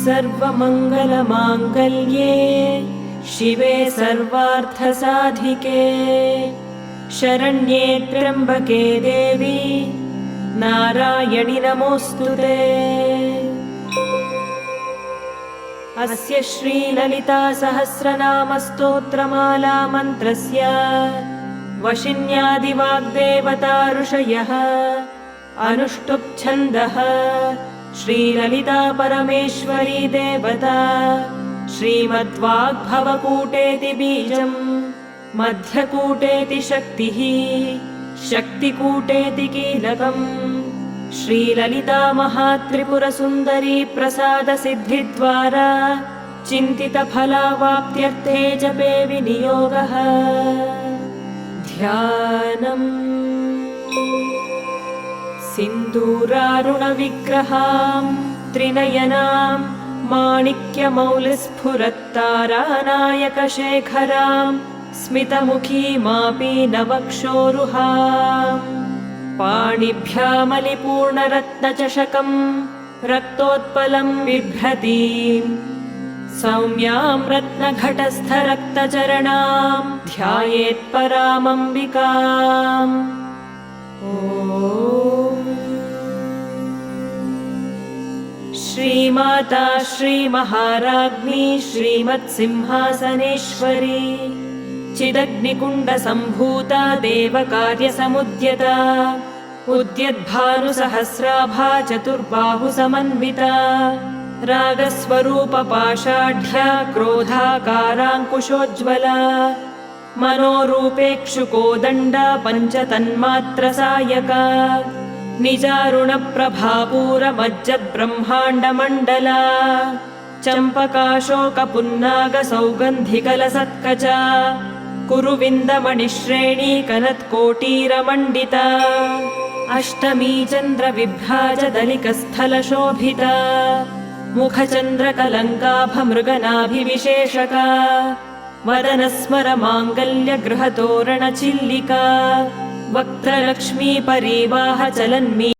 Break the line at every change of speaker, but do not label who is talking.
सर्वमङ्गलमाङ्गल्ये शिवे सर्वार्थसाधिके शरण्ये त्र्यम्बके देवी नारायणि नमोऽस्तुते। अस्य श्रीललिता सहस्रनामस्तोत्रमाला मन्त्रस्य वशिन्यादिवाग्देवता ऋषयः अनुष्टुप् छन्दः श्रीललिता परमेश्वरी देवता श्रीमद्वाग्भवकूटेति बीजम् मध्यकूटेति शक्तिः शक्तिकूटेति कीलकम् श्रीललिता महात्रिपुरसुन्दरी प्रसादसिद्धिद्वारा चिन्तितफलावाप्त्यर्थे जपे विनियोगः। ध्यानम् सिन्दूरारुणविग्रहां त्रिनयनां माणिक्यमौलिस्फुरत्तारानायकशेखरां स्मितमुखीमापीनवक्षोरुहां पाणिभ्यामलिपूर्णरत्नचषकं रक्तोत्पलं बिभ्रतीं सौम्यां रत्नघटस्थरक्तचरणां ध्यायेत्परामम्बिकाम्। श्रीमाता श्रीमहाराज्ञी श्रीमत्सिंहासनेश्वरी चिदग्निकुण्डसम्भूता देवकार्यसमुद्यता उद्यद्भानुसहस्राभा चतुर्बाहुसमन्विता रागस्वरूपपाषाढ्या क्रोधाकाराङ्कुशोज्ज्वला मनोरूपेक्षुकोदण्डा पञ्चतन्मात्रसायका निजारुणप्रभापूरमज्जद्ब्रह्माण्डमण्डला चम्पकाशोकपुन्नागसौगन्धिकलसत्कचा कुरुविन्दमणिश्रेणी कनत्कोटीरमण्डिता अष्टमी चन्द्रविभ्राजदलिकस्थलशोभिता मुखचन्द्रकलङ्काभमृगनाभिविशेषका वदनस्मरमाङ्गल्यगृहतोरणचिल्लिका वक्त्रलक्ष्मीपरीवाहचलन्मी